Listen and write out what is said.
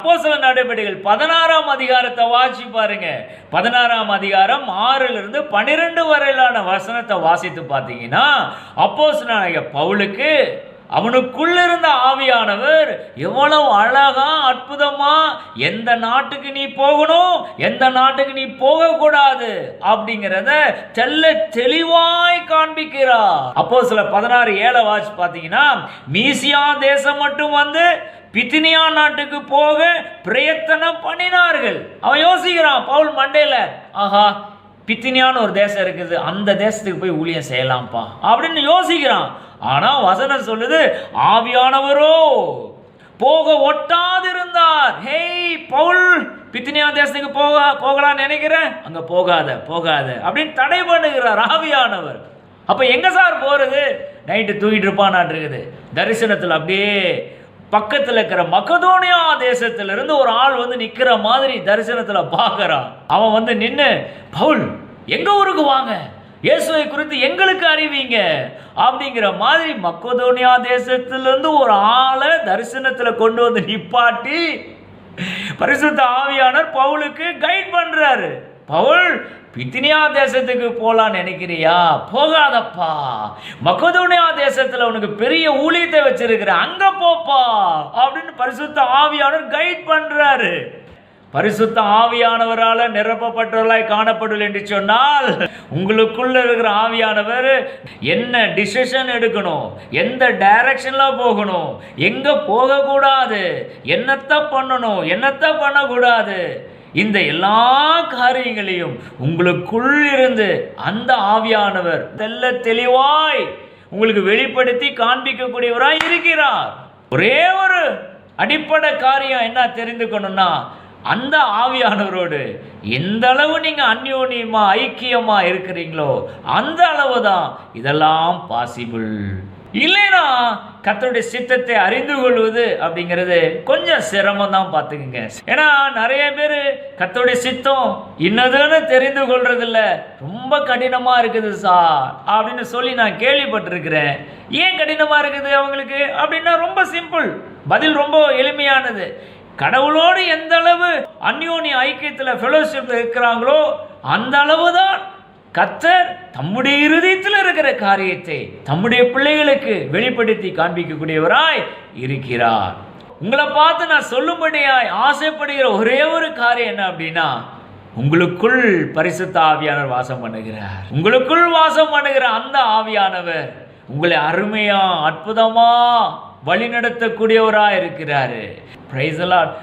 அப்போஸ்தலர் நடவடிக்கைகள் 16ஆம் அதிகாரத்தை வாசி பாருங்க. 16ஆம் அதிகாரம் 6 12 வரையிலான வசனத்தை வாசித்து பார்த்தீங்கன்னா, அப்போஸ்தலனாகிய பவுலுக்கு அவனுக்குள்ள இருந்த ஆவியானவர் எவ்வளவு அழகா அற்புதமா எந்த நாட்டுக்கு நீ போகணும், எந்த நாட்டுக்கு நீ போகக்கூடாது அப்படிங்கிறத தெளிவாய் காண்பிக்கிறார். அப்போஸ்தலர் 16:7 வாசி பார்த்தீங்கன்னா, மீசியா தேசம் மட்டும் வந்து பித்தினியா நாட்டுக்கு போக பிரயத்தனம் பண்ணினார்கள். அவன் யோசிக்கிறான் பவுல் மண்டையில, ஆஹா பித்தினியான்னு ஒரு தேசம் இருக்குது, அந்த தேசத்துக்கு போய் ஊழியம் செய்யலாம்ப்பா அப்படின்னு யோசிக்கிறான். ஆனா வசனம் சொல்லுது, ஆவியானவரோ போக ஒட்டாதிருந்தார். ஹேய் பவுல், பித்தினியா தேசத்துக்கு போகலான்னு நினைக்கிறேன், அங்க போகாத அப்படின்னு தடை பண்ணுகிறார் ஆவியானவர். அப்ப எங்க சார் போறது? நைட்டு தூங்கிட்டு இருப்பான் இருக்குது. தரிசனத்தில் அப்படியே பக்கத்தில் இருக்கிற மக்கதோனியா தேசத்திலிருந்து ஒரு ஆள் வந்து நிற்கிற மாதிரி தரிசனத்தில் பார்க்குறான். அவன் வந்து நின்று, பவுல் எங்க ஊருக்கு வாங்க, இயேசுவை குறித்து எங்களுக்கு அறிவிங்க அப்படிங்கிற மாதிரி மக்கதோனியா தேசத்திலிருந்து ஒரு ஆளை தரிசனத்தில் கொண்டு வந்து நிப்பாட்டி பரிசுத்த ஆவியானவர் பவுலுக்கு கைட் பண்றாரு. பவுல், பித்தினியா தேசத்துக்கு போலான்னு நினைக்கிறியா? போகாதப்பா, மக்கதோனியா தேசத்துல உனக்கு பெரிய ஊழியத்தை வச்சிருக்கிற, அங்க போப்பா அப்படின்னு பரிசுத்த ஆவியானவர் கைட் பண்றாரு. பரிசுத்த ஆவியானவரால் நிரப்பப்பட்டவர்களாய் காணப்படல் என்று சொன்னால், உங்களுக்குள்ள இருக்கிற ஆவியானவர் என்ன டிசிஷன் எடுக்கணும், எந்த டைரக்ஷன்ல போகணும், எங்க போகக்கூடாது, என்னத்தை பண்ணணும், என்னத்தை பண்ணக்கூடாது, இந்த எல்லா காரியங்களையும் உங்களுக்குள் இருந்து அந்த ஆவியானவர் தெளிவாய் உங்களுக்கு வெளிப்படுத்தி காண்பிக்கக்கூடியவராய் இருக்கிறார். ஒரே ஒரு அடிப்படை காரியம் என்ன தெரிந்துக்கணும்னா, அந்த ஆவியானவரோடு எந்த அளவு நீங்க அந்யோன்யமா ஐக்கியமா இருக்கிறீங்களோ அந்த அளவு தான் இதெல்லாம் பாசிபிள். இல்லைனா கர்த்தருடைய சித்தத்தை அறிந்து கொள்வது அப்படிங்கிறது கொஞ்சம் சிரமம் தான், பார்த்துக்குங்க. ஏன்னா நிறைய பேர் கர்த்தருடைய சித்தம் இன்னதுன்னு தெரிந்து கொள்றதில்ல, ரொம்ப கடினமா இருக்குது சார் அப்படின்னு சொல்லி நான் கேள்விப்பட்டிருக்கிறேன். ஏன் கடினமா இருக்குது அவங்களுக்கு அப்படின்னா, ரொம்ப சிம்பிள், பதில் ரொம்ப எளிமையானது. கடவுளோடு எந்த அளவு அந்யோன்ய ஐக்கியத்தில் ஃபெலோஷிப் இருக்கிறாங்களோ அந்த அளவு தான் கர்த்தர் தம்முடைய இருதயத்தில் இருக்கிற காரியத்தை தம்முடைய பிள்ளைகளுக்கு வெளிப்படுத்தி காண்பிக்கக்கூடியவராய் இருக்கிறார். உங்களை பார்த்து நான் சொல்லும்படியாய் ஆசைப்படுகிற ஒரே ஒரு காரியம் என்ன அப்படின்னா, உங்களுக்குள் பரிசுத்த ஆவியானவர் வாசம் பண்ணுகிறார். உங்களுக்குள் வாசம் பண்ணுகிற அந்த ஆவியானவர் உங்களை அருமையா அற்புதமா வழி நடத்தக்கூடியவராய் இருக்கிறாரு. Praise the Lord.